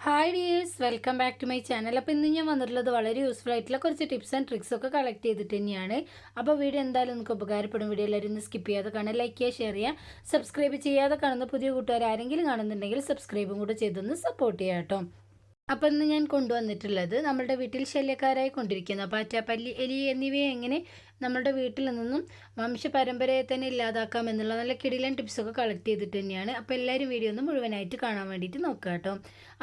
Hi dears, welcome back to my channel. അപ്പോൾ ഇന്ന് ഞാൻ വന്നിട്ടുള്ളത് വളരെ യൂസ്ഫുൾ ആയിട്ടുള്ള കുറച്ച് ടിപ്സ് ആൻഡ് ട്രിക്സ് ഒക്കെ കളക്ട് ചെയ്തിട്ട് തന്നെയാണ്. അപ്പോൾ വീഡിയോ എന്തായാലും നിങ്ങൾക്ക് ഉപകാരപ്പെടും. വീഡിയോ എല്ലാവരും ഒന്ന് സ്കിപ്പ് ചെയ്യാതെ കാണാൻ, ലൈക്ക് ചെയ്യുക, ഷെയർ ചെയ്യുക, സബ്സ്ക്രൈബ് ചെയ്യാതെ കാണുന്ന പുതിയ കൂട്ടുകാർ ആരെങ്കിലും കാണുന്നുണ്ടെങ്കിൽ സബ്സ്ക്രൈബും കൂടെ ചെയ്തൊന്ന് സപ്പോർട്ട് ചെയ്യാം കേട്ടോ. അപ്പോൾ ഇന്ന് ഞാൻ കൊണ്ടുവന്നിട്ടുള്ളത് നമ്മുടെ വീട്ടിൽ ശല്യക്കാരായി കൊണ്ടിരിക്കുന്ന പാറ്റാപ്പല്ലി, എലി എന്നിവയെ എങ്ങനെ നമ്മുടെ വീട്ടിൽ നിന്നും വംശപരമ്പരയെ തന്നെ ഇല്ലാതാക്കാം എന്നുള്ള നല്ല കിടിലൻ ടിപ്സൊക്കെ കളക്ട് ചെയ്തിട്ട് തന്നെയാണ്. അപ്പോൾ എല്ലാവരും വീഡിയോ ഒന്ന് മുഴുവനായിട്ട് കാണാൻ വേണ്ടിയിട്ട് നോക്കുക കേട്ടോ.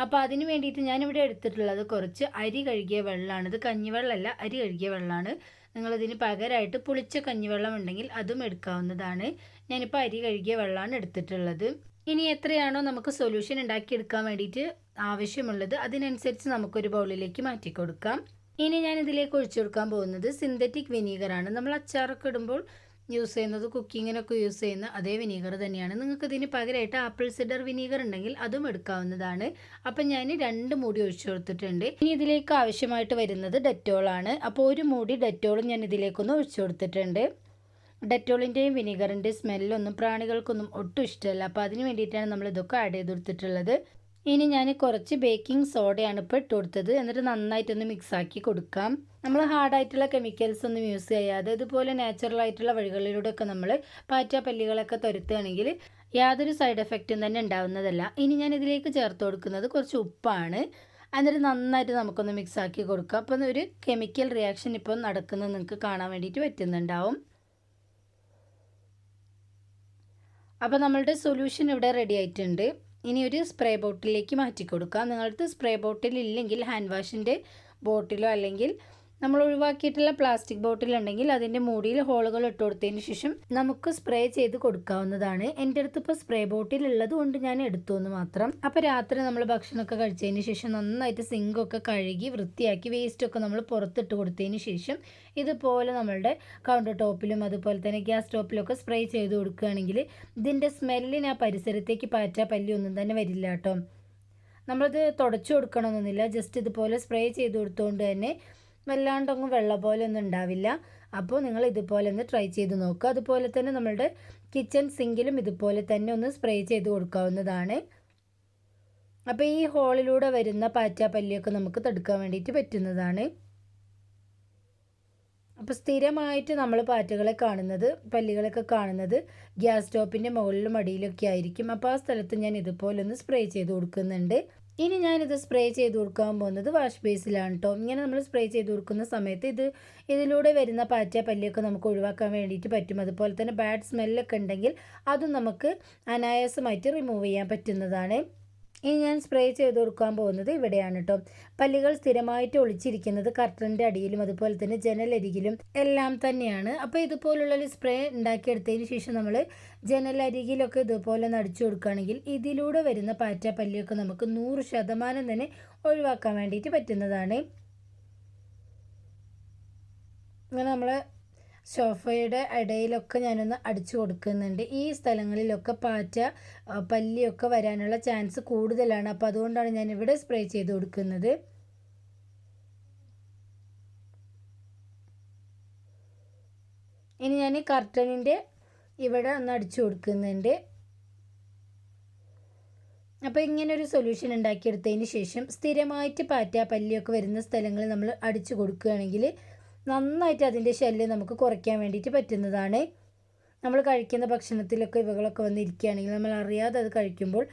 അപ്പോൾ അതിന് വേണ്ടിയിട്ട് ഞാനിവിടെ എടുത്തിട്ടുള്ളത് കുറച്ച് അരി കഴുകിയ വെള്ളമാണ്. ഇത് കഞ്ഞിവെള്ളമല്ല, അരി കഴുകിയ വെള്ളമാണ്. നിങ്ങളതിന് പകരമായിട്ട് പുളിച്ച കഞ്ഞിവെള്ളം ഉണ്ടെങ്കിൽ അതും എടുക്കാവുന്നതാണ്. ഞാനിപ്പോൾ അരി കഴുകിയ വെള്ളമാണ് എടുത്തിട്ടുള്ളത്. ഇനി എത്രയാണോ നമുക്ക് സൊല്യൂഷൻ ഉണ്ടാക്കിയെടുക്കാൻ വേണ്ടിയിട്ട് ആവശ്യമുള്ളത് അതിനനുസരിച്ച് നമുക്കൊരു ബൗളിലേക്ക് മാറ്റി കൊടുക്കാം. ഇനി ഞാൻ ഇതിലേക്ക് ഒഴിച്ചു കൊടുക്കാൻ പോകുന്നത് സിന്തറ്റിക് വിനീഗറാണ്. നമ്മൾ അച്ചാറൊക്കെ ഇടുമ്പോൾ യൂസ് ചെയ്യുന്നത്, കുക്കിങ്ങിനൊക്കെ യൂസ് ചെയ്യുന്ന അതേ വിനീഗർ തന്നെയാണ്. നിങ്ങൾക്ക് ഇതിന് പകരമായിട്ട് ആപ്പിൾ സിഡർ വിനീഗർ ഉണ്ടെങ്കിൽ അതും എടുക്കാവുന്നതാണ്. അപ്പം ഞാൻ 2 മൂടി ഒഴിച്ചു കൊടുത്തിട്ടുണ്ട്. ഇനി ഇതിലേക്ക് ആവശ്യമായിട്ട് വരുന്നത് ഡെറ്റോളാണ്. അപ്പോൾ ഒരു മൂടി ഡെറ്റോളും ഞാൻ ഇതിലേക്കൊന്ന് ഒഴിച്ചു കൊടുത്തിട്ടുണ്ട്. ഡെറ്റോളിൻ്റെയും വിനീഗറിൻ്റെയും സ്മെല്ലൊന്നും പ്രാണികൾക്കൊന്നും ഒട്ടും ഇഷ്ടമല്ല. അപ്പോൾ അതിന് വേണ്ടിയിട്ടാണ് നമ്മൾ ഇതൊക്കെ ആഡ് ചെയ്ത് കൊടുത്തിട്ടുള്ളത്. ഇനി ഞാൻ കുറച്ച് ബേക്കിംഗ് സോഡയാണ് ഇപ്പോൾ ഇട്ട് കൊടുത്തത്. എന്നിട്ട് നന്നായിട്ടൊന്ന് മിക്സാക്കി കൊടുക്കാം. നമ്മൾ ഹാർഡായിട്ടുള്ള കെമിക്കൽസ് ഒന്നും യൂസ് ചെയ്യാതെ ഇതുപോലെ നാച്ചുറലായിട്ടുള്ള വഴികളിലൂടെയൊക്കെ നമ്മൾ പാറ്റാപ്പല്ലികളൊക്കെ തുരത്തുകയാണെങ്കിൽ യാതൊരു സൈഡ് എഫക്റ്റും തന്നെ ഉണ്ടാവുന്നതല്ല. ഇനി ഞാൻ ഇതിലേക്ക് ചേർത്ത് കൊടുക്കുന്നത് കുറച്ച് ഉപ്പാണ്. എന്നിട്ട് നന്നായിട്ട് നമുക്കൊന്ന് മിക്സാക്കി കൊടുക്കാം. അപ്പോൾ ഒരു കെമിക്കൽ റിയാക്ഷൻ ഇപ്പോൾ നടക്കുന്നത് നിങ്ങൾക്ക് കാണാൻ വേണ്ടിയിട്ട് പറ്റുന്നുണ്ടാവും. അപ്പോൾ നമ്മളുടെ സൊല്യൂഷൻ ഇവിടെ റെഡി ആയിട്ടുണ്ട്. ഇനി ഒരു സ്പ്രേ ബോട്ടിലേക്ക് മാറ്റി കൊടുക്കാം. നിങ്ങളുടെ സ്പ്രേ ബോട്ടിൽ ഇല്ലെങ്കിൽ ഹാൻഡ് വാഷിൻ്റെ ബോട്ടിലോ അല്ലെങ്കിൽ നമ്മൾ ഒഴിവാക്കിയിട്ടുള്ള പ്ലാസ്റ്റിക് ബോട്ടിലുണ്ടെങ്കിൽ അതിൻ്റെ മൂടിയിൽ ഹോളുകൾ ഇട്ട് കൊടുത്തതിന് ശേഷം നമുക്ക് സ്പ്രേ ചെയ്ത് കൊടുക്കാവുന്നതാണ്. എൻ്റെ അടുത്ത് ഇപ്പോൾ സ്പ്രേ ബോട്ടിൽ ഉള്ളത് കൊണ്ട് ഞാൻ എടുത്തു എന്ന് മാത്രം. അപ്പോൾ രാത്രി നമ്മൾ ഭക്ഷണമൊക്കെ കഴിച്ചതിന് ശേഷം നന്നായിട്ട് സിങ്കൊക്കെ കഴുകി വൃത്തിയാക്കി വേസ്റ്റൊക്കെ നമ്മൾ പുറത്തിട്ട് കൊടുത്തതിന് ശേഷം ഇതുപോലെ നമ്മളുടെ കൗണ്ടർ ടോപ്പിലും അതുപോലെ തന്നെ ഗ്യാസ് സ്റ്റോപ്പിലൊക്കെ സ്പ്രേ ചെയ്ത് കൊടുക്കുകയാണെങ്കിൽ ഇതിൻ്റെ സ്മെല്ലിന് ആ പരിസരത്തേക്ക് പാറ്റാപ്പല്ലി ഒന്നും തന്നെ വരില്ല കേട്ടോ. നമ്മളത് തുടച്ചു കൊടുക്കണമെന്നൊന്നുമില്ല, ജസ്റ്റ് ഇതുപോലെ സ്പ്രേ ചെയ്ത് കൊടുത്തുകൊണ്ട് തന്നെ വല്ലാണ്ടൊന്നും വെള്ളം പോലെ ഒന്നും ഉണ്ടാവില്ല. അപ്പോൾ നിങ്ങൾ ഇതുപോലെ ഒന്ന് ട്രൈ ചെയ്ത് നോക്കുക. അതുപോലെ തന്നെ നമ്മളുടെ കിച്ചൺ സിങ്കിലും ഇതുപോലെ തന്നെ ഒന്ന് സ്പ്രേ ചെയ്ത് കൊടുക്കാവുന്നതാണ്. അപ്പോൾ ഈ ഹോളിലൂടെ വരുന്ന പാറ്റാപ്പല്ലിയൊക്കെ നമുക്ക് തടുക്കാൻ വേണ്ടിയിട്ട് പറ്റുന്നതാണ്. അപ്പോൾ സ്ഥിരമായിട്ട് നമ്മൾ പാറ്റകളെ കാണുന്നത്, പല്ലികളൊക്കെ കാണുന്നത് ഗ്യാസ് സ്റ്റോപ്പിൻ്റെ മുകളിലും അടിയിലൊക്കെ ആയിരിക്കും. അപ്പോൾ ആ സ്ഥലത്ത് ഞാൻ ഇതുപോലെ ഒന്ന് സ്പ്രേ ചെയ്ത് കൊടുക്കുന്നുണ്ട്. ഇനി ഞാനിത് സ്പ്രേ ചെയ്ത് കൊടുക്കാൻ പോകുന്നത് വാഷ് ബേസിലാണ് കേട്ടോ. ഇങ്ങനെ നമ്മൾ സ്പ്രേ ചെയ്ത് കൊടുക്കുന്ന സമയത്ത് ഇതിലൂടെ വരുന്ന പാറ്റാപ്പല്ലിയൊക്കെ നമുക്ക് ഒഴിവാക്കാൻ വേണ്ടിയിട്ട് പറ്റും. അതുപോലെ തന്നെ ബാഡ് സ്മെല്ലൊക്കെ ഉണ്ടെങ്കിൽ അതും നമുക്ക് അനായാസമായിട്ട് റിമൂവ് ചെയ്യാൻ പറ്റുന്നതാണ്. ഇനി ഞാൻ സ്പ്രേ ചെയ്ത് കൊടുക്കാൻ പോകുന്നത് ഇവിടെയാണ് കേട്ടോ. പല്ലികൾ സ്ഥിരമായിട്ട് ഒളിച്ചിരിക്കുന്നത് കർട്ടൻ്റെ അടിയിലും അതുപോലെ തന്നെ ജനലരികിലും എല്ലാം തന്നെയാണ്. അപ്പോൾ ഇതുപോലുള്ളൊരു സ്പ്രേ ഉണ്ടാക്കിയെടുത്തതിന് ശേഷം നമ്മൾ ജനലരികിലൊക്കെ ഇതുപോലെ നടിച്ചു കൊടുക്കുകയാണെങ്കിൽ ഇതിലൂടെ വരുന്ന പാറ്റാപ്പല്ലിയൊക്കെ നമുക്ക് 100% തന്നെ ഒഴിവാക്കാൻ വേണ്ടിയിട്ട് പറ്റുന്നതാണ്. അങ്ങനെ നമ്മൾ സോഫയുടെ ഇടയിലൊക്കെ ഞാനൊന്ന് അടിച്ചു കൊടുക്കുന്നുണ്ട്. ഈ സ്ഥലങ്ങളിലൊക്കെ പല്ലിയൊക്കെ വരാനുള്ള ചാൻസ് കൂടുതലാണ്. അപ്പോൾ അതുകൊണ്ടാണ് ഞാൻ ഇവിടെ സ്പ്രേ ചെയ്ത് കൊടുക്കുന്നത്. ഇനി ഞാൻ കർട്ടനിൻ്റെ ഇവിടെ ഒന്ന് അടിച്ചു കൊടുക്കുന്നുണ്ട്. അപ്പോൾ ഇങ്ങനൊരു സൊല്യൂഷൻ ഉണ്ടാക്കിയെടുത്തതിന് ശേഷം സ്ഥിരമായിട്ട് പാറ്റാപ്പല്ലിയൊക്കെ വരുന്ന സ്ഥലങ്ങളിൽ നമ്മൾ അടിച്ചു കൊടുക്കുകയാണെങ്കിൽ നന്നായിട്ട് അതിൻ്റെ ശല്യം നമുക്ക് കുറയ്ക്കാൻ വേണ്ടിയിട്ട് പറ്റുന്നതാണ്. നമ്മൾ കഴിക്കുന്ന ഭക്ഷണത്തിലൊക്കെ ഇവകളൊക്കെ വന്നിരിക്കുകയാണെങ്കിൽ നമ്മൾ അറിയാതെ അത് കഴിക്കുമ്പോൾ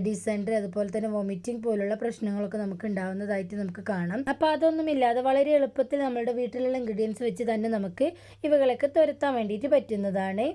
ഡിസെൻട്രി അതുപോലെ തന്നെ വോമിറ്റിംഗ് പോലുള്ള പ്രശ്നങ്ങളൊക്കെ നമുക്ക് ഉണ്ടാകുന്നതായിട്ട് നമുക്ക് കാണാം. അപ്പോൾ അതൊന്നുമില്ലാതെ വളരെ എളുപ്പത്തിൽ നമ്മളുടെ വീട്ടിലുള്ള ഇൻഗ്രീഡിയൻസ് വെച്ച് തന്നെ നമുക്ക് ഇവകളൊക്കെ തുരത്താൻ വേണ്ടിയിട്ട് പറ്റുന്നതാണ്.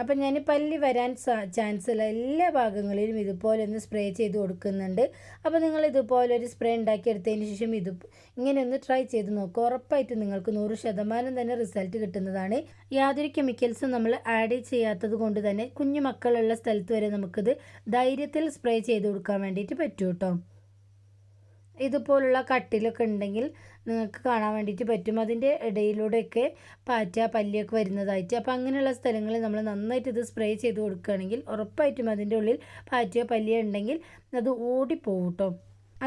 അപ്പം ഞാൻ പല്ലി വരാൻ ചാൻസ് ഉള്ള എല്ലാ ഭാഗങ്ങളിലും ഇതുപോലെ ഒന്ന് സ്പ്രേ ചെയ്ത് കൊടുക്കുന്നുണ്ട്. അപ്പോൾ നിങ്ങൾ ഇതുപോലെ ഒരു സ്പ്രേ ഉണ്ടാക്കിയെടുത്തതിന് ശേഷം ഇങ്ങനെ ഒന്ന് ട്രൈ ചെയ്ത് നോക്കുക. ഉറപ്പായിട്ടും നിങ്ങൾക്ക് 100% തന്നെ റിസൾട്ട് കിട്ടുന്നതാണ്. യാതൊരു കെമിക്കൽസും നമ്മൾ ആഡ് ചെയ്യാത്തത് കൊണ്ട് തന്നെ കുഞ്ഞു മക്കളുള്ള സ്ഥലത്ത് വരെ നമുക്കിത് ധൈര്യത്തിൽ സ്പ്രേ ചെയ്ത് കൊടുക്കാൻ വേണ്ടിയിട്ട് പറ്റും കേട്ടോ. ഇതുപോലുള്ള കട്ടിലൊക്കെ ഉണ്ടെങ്കിൽ നിങ്ങൾക്ക് കാണാൻ വേണ്ടിയിട്ട് പറ്റും. അതിൻ്റെ ഇടയിലൂടെയൊക്കെ പല്ലിയൊക്കെ വരുന്നതായിട്ട്. അപ്പോൾ അങ്ങനെയുള്ള സ്ഥലങ്ങളിൽ നമ്മൾ നന്നായിട്ട് ഇത് സ്പ്രേ ചെയ്ത് കൊടുക്കുകയാണെങ്കിൽ ഉറപ്പായിട്ടും അതിൻ്റെ ഉള്ളിൽ പല്ലിയ ഉണ്ടെങ്കിൽ അത് ഓടിപ്പോവും കേട്ടോ.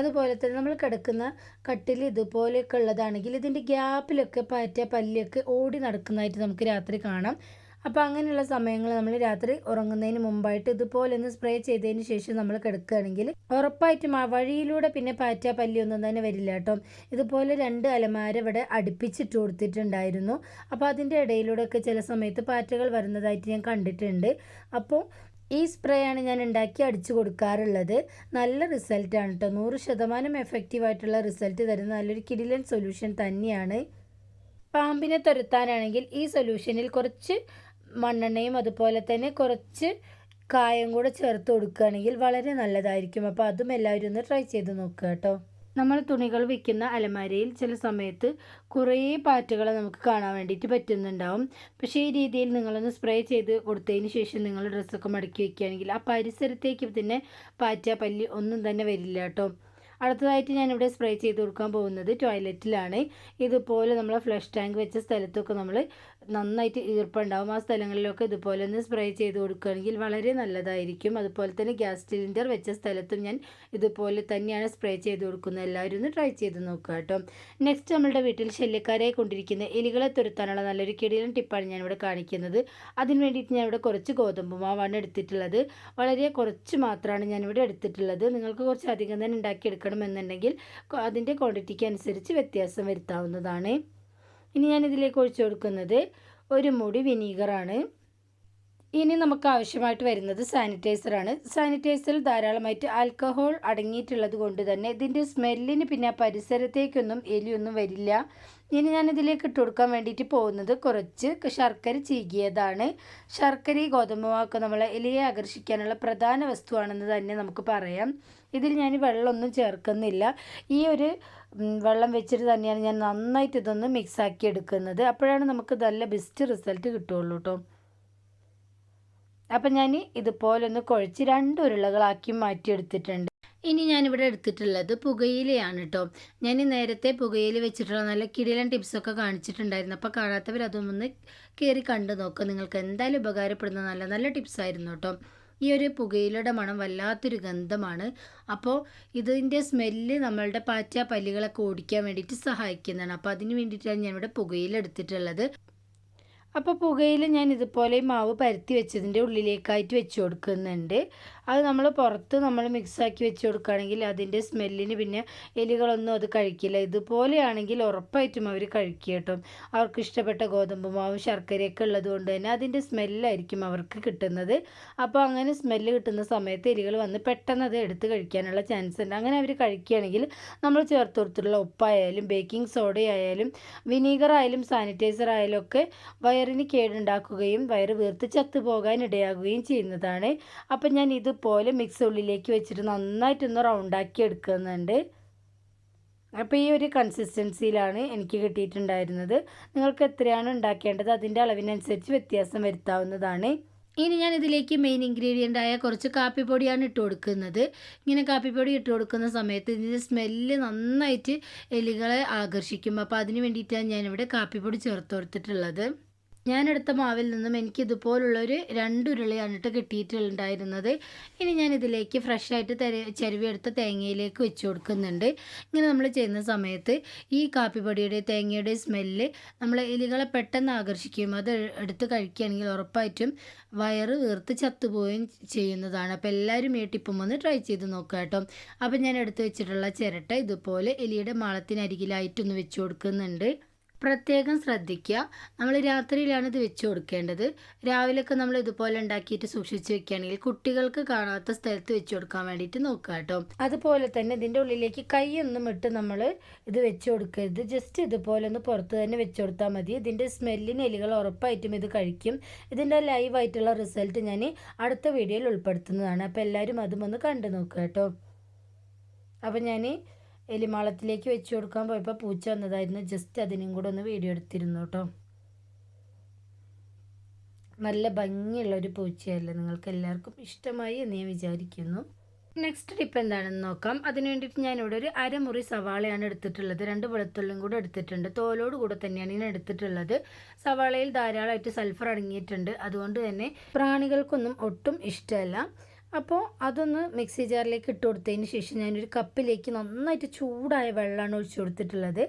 അതുപോലെ തന്നെ നമ്മൾ കിടക്കുന്ന കട്ടിൽ ഇതുപോലെയൊക്കെ ഉള്ളതാണെങ്കിൽ ഇതിൻ്റെ ഗ്യാപ്പിലൊക്കെ പല്ലിയൊക്കെ ഓടി നടക്കുന്നതായിട്ട് നമുക്ക് രാത്രി കാണാം. അപ്പോൾ അങ്ങനെയുള്ള സമയങ്ങൾ നമ്മൾ രാത്രി ഉറങ്ങുന്നതിന് മുമ്പായിട്ട് ഇതുപോലെ ഒന്ന് സ്പ്രേ ചെയ്തതിന് ശേഷം നമ്മൾ കിടക്കുകയാണെങ്കിൽ ഉറപ്പായിട്ടും ആ വഴിയിലൂടെ പിന്നെ പാറ്റ പല്ലിയൊന്നും തന്നെ വരില്ല കേട്ടോ. ഇതുപോലെ 2 അലമാര ഇവിടെ അടുപ്പിച്ചിട്ട് കൊടുത്തിട്ടുണ്ടായിരുന്നു. അപ്പോൾ അതിൻ്റെ ഇടയിലൂടെയൊക്കെ ചില സമയത്ത് പാറ്റകൾ വരുന്നതായിട്ട് ഞാൻ കണ്ടിട്ടുണ്ട്. അപ്പോൾ ഈ സ്പ്രേ ആണ് ഞാൻ ഉണ്ടാക്കി അടിച്ചു കൊടുക്കാറുള്ളത്. നല്ല റിസൾട്ടാണ് കേട്ടോ. 100% എഫക്റ്റീവായിട്ടുള്ള റിസൾട്ട് തരുന്ന നല്ലൊരു കിടിലൻ സൊല്യൂഷൻ തന്നെയാണ്. പാമ്പിനെ തുരത്താനാണെങ്കിൽ ഈ സൊല്യൂഷനിൽ കുറച്ച് മണ്ണെണ്ണയും അതുപോലെ തന്നെ കുറച്ച് കായം കൂടെ ചേർത്ത് കൊടുക്കുകയാണെങ്കിൽ വളരെ നല്ലതായിരിക്കും. അപ്പോൾ അതും എല്ലാവരും ഒന്ന് ട്രൈ ചെയ്ത് നോക്കുക കേട്ടോ. നമ്മൾ തുണികൾ വിൽക്കുന്ന അലമാരയിൽ ചില സമയത്ത് കുറേ പാറ്റകളെ നമുക്ക് കാണാൻ വേണ്ടിയിട്ട് പറ്റുന്നുണ്ടാവും. പക്ഷേ ഈ രീതിയിൽ നിങ്ങളൊന്ന് സ്പ്രേ ചെയ്ത് കൊടുത്തതിന് ശേഷം നിങ്ങൾ ഡ്രസ്സൊക്കെ മടക്കി വയ്ക്കുകയാണെങ്കിൽ ആ പരിസരത്തേക്ക് തന്നെ പാറ്റ പല്ലി ഒന്നും തന്നെ വരില്ല കേട്ടോ. അടുത്തതായിട്ട് ഞാനിവിടെ സ്പ്രേ ചെയ്ത് കൊടുക്കാൻ പോകുന്നത് ടോയ്ലറ്റിലാണ്. ഇതുപോലെ നമ്മൾ ഫ്ലഷ് ടാങ്ക് വെച്ച സ്ഥലത്തൊക്കെ നമ്മൾ നന്നായിട്ട് ഈർപ്പുണ്ടാവും. ആ സ്ഥലങ്ങളിലൊക്കെ ഇതുപോലെ ഒന്ന് സ്പ്രേ ചെയ്ത് കൊടുക്കുകയാണെങ്കിൽ വളരെ നല്ലതായിരിക്കും. അതുപോലെ തന്നെ ഗ്യാസ് സിലിണ്ടർ വെച്ച സ്ഥലത്തും ഞാൻ ഇതുപോലെ തന്നെയാണ് സ്പ്രേ ചെയ്ത് കൊടുക്കുന്നത്. എല്ലാവരും ഒന്ന് ട്രൈ ചെയ്ത് നോക്കുക കേട്ടോ. നെക്സ്റ്റ് നമ്മളുടെ വീട്ടിൽ ശല്യക്കാരെ കൊണ്ടിരിക്കുന്ന എലികളെ തുരത്താനുള്ള നല്ലൊരു കിടിലൻ ടിപ്പാണ് ഞാനിവിടെ കാണിക്കുന്നത്. അതിന് വേണ്ടിയിട്ട് ഞാനിവിടെ കുറച്ച് ഗോതമ്പ് മാവാണ് എടുത്തിട്ടുള്ളത്. വളരെ കുറച്ച് മാത്രമാണ് ഞാനിവിടെ എടുത്തിട്ടുള്ളത്. നിങ്ങൾക്ക് കുറച്ച് അധികം തന്നെ ഉണ്ടാക്കിയെടുക്കണമെന്നുണ്ടെങ്കിൽ അതിൻ്റെ ക്വാണ്ടിറ്റിക്ക് അനുസരിച്ച് വ്യത്യാസം വരുത്താവുന്നതാണ്. ഇനി ഞാനിതിലേക്ക് ഒഴിച്ചു കൊടുക്കുന്നത് 1 മുടി വിനീഗറാണ്. ഇനി നമുക്ക് ആവശ്യമായിട്ട് വരുന്നത് സാനിറ്റൈസറാണ്. സാനിറ്റൈസറിൽ ധാരാളമായിട്ട് ആൽക്കഹോൾ അടങ്ങിയിട്ടുള്ളത് കൊണ്ട് തന്നെ ഇതിൻ്റെ സ്മെല്ലിന് പിന്നെ ആ പരിസരത്തേക്കൊന്നും എലിയൊന്നും വരില്ല. ഇനി ഞാനിതിലേക്ക് ഇട്ട് കൊടുക്കാൻ വേണ്ടിയിട്ട് പോകുന്നത് കുറച്ച് ശർക്കര ചീകിയതാണ്. ശർക്കരയും ഗോതമ്പുമൊക്കെ നമ്മളെ എലിയെ ആകർഷിക്കാനുള്ള പ്രധാന വസ്തുവാണെന്ന് തന്നെ നമുക്ക് പറയാം. ഇതിൽ ഞാൻ വെള്ളമൊന്നും ചേർക്കുന്നില്ല. ഈ ഒരു വെള്ളം വെച്ചിട്ട് തന്നെയാണ് ഞാൻ നന്നായിട്ട് ഇതൊന്ന് മിക്സാക്കി എടുക്കുന്നത്. അപ്പോഴാണ് നമുക്ക് നല്ല ബെസ്റ്റ് റിസൾട്ട് കിട്ടുള്ളൂ കേട്ടോ. അപ്പം ഞാൻ ഇതുപോലെ ഒന്ന് കുഴച്ച് 2 ഉരുളകളാക്കി മാറ്റിയെടുത്തിട്ടുണ്ട്. ഇനി ഞാനിവിടെ എടുത്തിട്ടുള്ളത് പുകയിലയാണ് കേട്ടോ. ഞാൻ നേരത്തെ പുകയില വെച്ചിട്ടുള്ള നല്ല കിടിലൻ ടിപ്സൊക്കെ കാണിച്ചിട്ടുണ്ടായിരുന്നു. അപ്പോൾ കാണാത്തവർ അതൊന്ന് കയറി കണ്ടു നോക്കുക. നിങ്ങൾക്ക് എന്തായാലും ഉപകാരപ്പെടുന്ന നല്ല നല്ല ടിപ്സായിരുന്നു കേട്ടോ. ഈ ഒരു പുകയിലയുടെ മണം വല്ലാത്തൊരു ഗന്ധമാണ്. അപ്പോൾ ഇതിൻ്റെ സ്മെല്ല് നമ്മളുടെ പാറ്റ പല്ലികളൊക്കെ ഓടിക്കാൻ വേണ്ടിയിട്ട് സഹായിക്കുന്നതാണ്. അപ്പോൾ അതിന് വേണ്ടിയിട്ടാണ് ഞാനിവിടെ പുകയില എടുത്തിട്ടുള്ളത്. അപ്പോൾ പുകയിൽ ഞാൻ ഇതുപോലെ മാവ് പരത്തി വെച്ചതിൻ്റെ ഉള്ളിലേക്കായിട്ട് വെച്ച് കൊടുക്കുന്നുണ്ട്. അത് നമ്മൾ പുറത്ത് നമ്മൾ മിക്സാക്കി വെച്ച് കൊടുക്കുകയാണെങ്കിൽ അതിൻ്റെ സ്മെല്ലിന് പിന്നെ എലികളൊന്നും അത് കഴിക്കില്ല. ഇതുപോലെയാണെങ്കിൽ ഉറപ്പായിട്ടും അവർ കഴിക്കുക കേട്ടോ. അവർക്ക് ഇഷ്ടപ്പെട്ട ഗോതമ്പ് മാവും ശർക്കരയൊക്കെ ഉള്ളത് കൊണ്ട് തന്നെ അതിൻ്റെ സ്മെല്ലായിരിക്കും അവർക്ക് കിട്ടുന്നത്. അപ്പോൾ അങ്ങനെ സ്മെല്ല് കിട്ടുന്ന സമയത്ത് എലികൾ വന്ന് പെട്ടെന്ന് അത് എടുത്ത് കഴിക്കാനുള്ള ചാൻസ് ഉണ്ട്. അങ്ങനെ അവർ കഴിക്കുകയാണെങ്കിൽ നമ്മൾ ചേർത്ത് കൊടുത്തിട്ടുള്ള ഉപ്പായാലും ബേക്കിംഗ് സോഡയായാലും വിനീഗർ ആയാലും സാനിറ്റൈസർ ആയാലും ഒക്കെ വയറിന് കേടുണ്ടാക്കുകയും വയറ് വീർത്ത് ചത്തുപോകാൻ ഇടയാകുകയും ചെയ്യുന്നതാണ്. അപ്പം ഞാൻ ഇതുപോലെ മിക്സ് ഉള്ളിലേക്ക് വെച്ചിട്ട് നന്നായിട്ടൊന്ന് റൗണ്ടാക്കി എടുക്കുന്നുണ്ട്. അപ്പോൾ ഈ ഒരു കൺസിസ്റ്റൻസിയിലാണ് എനിക്ക് കിട്ടിയിട്ടുണ്ടായിരുന്നത്. നിങ്ങൾക്ക് എത്രയാണ് ഉണ്ടാക്കേണ്ടത് അതിൻ്റെ അളവിനനുസരിച്ച് വ്യത്യാസം വരുത്താവുന്നതാണ്. ഇനി ഞാൻ ഇതിലേക്ക് മെയിൻ ഇൻഗ്രീഡിയൻ്റ് ആയ കുറച്ച് കാപ്പിപ്പൊടിയാണ് ഇട്ട് കൊടുക്കുന്നത്. ഇങ്ങനെ കാപ്പിപ്പൊടി ഇട്ട് കൊടുക്കുന്ന സമയത്ത് ഇതിൻ്റെ സ്മെല്ല് നന്നായിട്ട് എലികളെ ആകർഷിക്കും. അപ്പോൾ അതിന് വേണ്ടിയിട്ടാണ് ഞാനിവിടെ കാപ്പിപ്പൊടി ചേർത്ത് കൊടുത്തിട്ടുള്ളത്. ഞാനെടുത്ത മാവിൽ നിന്നും എനിക്ക് ഇതുപോലുള്ളൊരു 2 ഉരുളയാണ് കിട്ടിയിട്ടുണ്ടായിരുന്നത്. ഇനി ഞാൻ ഇതിലേക്ക് ഫ്രഷായിട്ട് ചിരവിയെടുത്ത തേങ്ങയിലേക്ക് വെച്ച് കൊടുക്കുന്നുണ്ട്. ഇങ്ങനെ നമ്മൾ ചെയ്യുന്ന സമയത്ത് ഈ കാപ്പിപ്പൊടിയുടെ തേങ്ങയുടെ സ്മെല്ല് നമ്മളെ എലികളെ പെട്ടെന്ന് ആകർഷിക്കും. അത് എടുത്ത് കഴിക്കുകയാണെങ്കിൽ ഉറപ്പായിട്ടും വയറ് വീർത്ത് ചത്തുപോവുകയും ചെയ്യുന്നതാണ്. അപ്പോൾ എല്ലാവരും ഈ ടിപ്പും ഒന്ന് ട്രൈ ചെയ്ത് നോക്കുക കേട്ടോ. അപ്പോൾ ഞാൻ എടുത്ത് വെച്ചിട്ടുള്ള ചിരട്ട ഇതുപോലെ എലിയുടെ മാളത്തിനരികിലായിട്ടൊന്ന് വെച്ച് കൊടുക്കുന്നുണ്ട്. പ്രത്യേകം ശ്രദ്ധിക്കുക, നമ്മൾ രാത്രിയിലാണ് ഇത് വെച്ച് കൊടുക്കേണ്ടത്. രാവിലെയൊക്കെ നമ്മൾ ഇതുപോലെ ഉണ്ടാക്കിയിട്ട് സൂക്ഷിച്ച് വെക്കുകയാണെങ്കിൽ കുട്ടികൾക്ക് കാണാത്ത സ്ഥലത്ത് വെച്ച് കൊടുക്കാൻ വേണ്ടിയിട്ട് നോക്കുക കേട്ടോ. അതുപോലെ തന്നെ ഇതിൻ്റെ ഉള്ളിലേക്ക് കൈയൊന്നും ഇട്ട് നമ്മൾ ഇത് വെച്ച് കൊടുക്കരുത്. ജസ്റ്റ് ഇതുപോലെ ഒന്ന് പുറത്ത് തന്നെ വെച്ച് കൊടുത്താൽ മതി. ഇതിൻ്റെ സ്മെല്ലിന് എലികൾ ഉറപ്പായിട്ടും ഇത് കഴിക്കും. ഇതിൻ്റെ ലൈവായിട്ടുള്ള റിസൾട്ട് ഞാൻ അടുത്ത വീഡിയോയിൽ ഉൾപ്പെടുത്തുന്നതാണ്. അപ്പോൾ എല്ലാവരും അതും ഒന്ന് കണ്ടു നോക്കുക കേട്ടോ. അപ്പം ഞാൻ എലിമാളത്തിലേക്ക് വെച്ച് കൊടുക്കാൻ പോയപ്പോൾ പൂച്ച വന്നതായിരുന്നു. ജസ്റ്റ് അതിനും കൂടെ ഒന്ന് വീഡിയോ എടുത്തിരുന്നു കേട്ടോ. നല്ല ഭംഗിയുള്ളൊരു പൂച്ചയല്ലേ, നിങ്ങൾക്ക് എല്ലാവർക്കും ഇഷ്ടമായി എന്ന് ഞാൻ വിചാരിക്കുന്നു. നെക്സ്റ്റ് ടിപ്പ് എന്താണെന്ന് നോക്കാം. അതിന് വേണ്ടിയിട്ട് ഞാനിവിടെ ഒരു അരമുറി സവാളയാണ് എടുത്തിട്ടുള്ളത്. 2 വെളുത്തുള്ളിയും കൂടെ എടുത്തിട്ടുണ്ട്. തോലോട് കൂടെ തന്നെയാണ് ഞാൻ എടുത്തിട്ടുള്ളത്. സവാളയിൽ ധാരാളമായിട്ട് സൾഫർ അടങ്ങിയിട്ടുണ്ട്. അതുകൊണ്ട് തന്നെ പ്രാണികൾക്കൊന്നും ഒട്ടും ഇഷ്ടമല്ല. അപ്പോൾ അതൊന്ന് മിക്സി ജാറിലേക്ക് ഇട്ട് കൊടുത്തതിന് ശേഷം ഞാനൊരു കപ്പിലേക്ക് നന്നായിട്ട് ചൂടായ വെള്ളമാണ് ഒഴിച്ചു കൊടുത്തിട്ടുള്ളത്.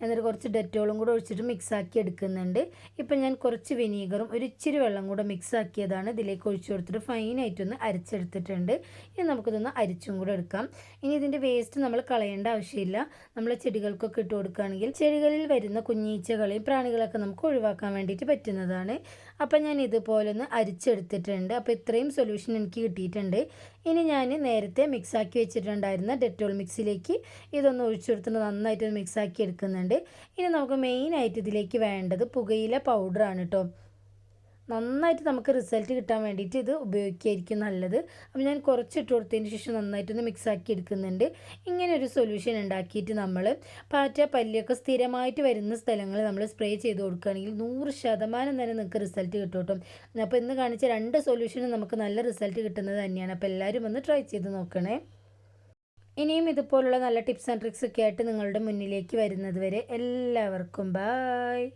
എന്നിട്ട് കുറച്ച് ഡെറ്റോളും കൂടെ ഒഴിച്ചിട്ട് മിക്സാക്കി എടുക്കുന്നുണ്ട്. ഇപ്പം ഞാൻ കുറച്ച് വിനീഗറും ഒരു ഇച്ചിരി വെള്ളം കൂടെ മിക്സ് ആക്കിയതാണ് ഇതിലേക്ക് ഒഴിച്ചു കൊടുത്തിട്ട് ഫൈനായിട്ടൊന്ന് അരച്ചെടുത്തിട്ടുണ്ട്. ഇനി നമുക്കിതൊന്ന് അരിച്ചും കൂടെ എടുക്കാം. ഇനി ഇതിൻ്റെ വേസ്റ്റ് നമ്മൾ കളയേണ്ട ആവശ്യമില്ല. നമ്മൾ ചെടികൾക്കൊക്കെ ഇട്ട് കൊടുക്കുകയാണെങ്കിൽ ചെടികളിൽ വരുന്ന കുഞ്ഞീച്ചകളെയും പ്രാണികളൊക്കെ നമുക്ക് ഒഴിവാക്കാൻ വേണ്ടിയിട്ട് പറ്റുന്നതാണ്. അപ്പം ഞാൻ ഇതുപോലെ ഒന്ന് അരിച്ചെടുത്തിട്ടുണ്ട്. അപ്പോൾ ഇത്രയും സൊല്യൂഷൻ എനിക്ക് കിട്ടിയിട്ടുണ്ട്. ഇനി ഞാൻ നേരത്തെ മിക്സാക്കി വെച്ചിട്ടുണ്ടായിരുന്ന ഡെറ്റോൾ മിക്സിലേക്ക് ഇതൊന്ന് ഒഴിച്ചു കൊടുത്തിട്ട് നന്നായിട്ട് മിക്സാക്കി എടുക്കുന്നുണ്ട്. ഇനി നമുക്ക് മെയിനായിട്ട് ഇതിലേക്ക് വേണ്ടത് പുകയില പൗഡറാണ് കേട്ടോ. നന്നായിട്ട് നമുക്ക് റിസൾട്ട് കിട്ടാൻ വേണ്ടിയിട്ട് ഇത് ഉപയോഗിക്കുകയായിരിക്കും നല്ലത്. അപ്പോൾ ഞാൻ കുറച്ചിട്ട് കൊടുത്തതിന് ശേഷം നന്നായിട്ടൊന്ന് മിക്സാക്കി എടുക്കുന്നുണ്ട്. ഇങ്ങനെ ഒരു സൊല്യൂഷൻ ഉണ്ടാക്കിയിട്ട് നമ്മൾ പാറ്റ പല്ലിയൊക്കെ സ്ഥിരമായിട്ട് വരുന്ന സ്ഥലങ്ങളിൽ നമ്മൾ സ്പ്രേ ചെയ്ത് കൊടുക്കുകയാണെങ്കിൽ 100% തന്നെ നിങ്ങൾക്ക് റിസൾട്ട് കിട്ടും കേട്ടോ. അപ്പോൾ ഇന്ന് കാണിച്ച 2 സൊല്യൂഷനും നമുക്ക് നല്ല റിസൾട്ട് കിട്ടുന്നത് തന്നെയാണ്. അപ്പോൾ എല്ലാവരും ഒന്ന് ട്രൈ ചെയ്ത് നോക്കണേ. ഇനിയും ഇതുപോലുള്ള നല്ല ടിപ്സ് ആൻഡ് ട്രിക്സ് ഒക്കെ ആയിട്ട് നിങ്ങളുടെ മുന്നിലേക്ക് വരുന്നത് വരെ എല്ലാവർക്കും ബായ്.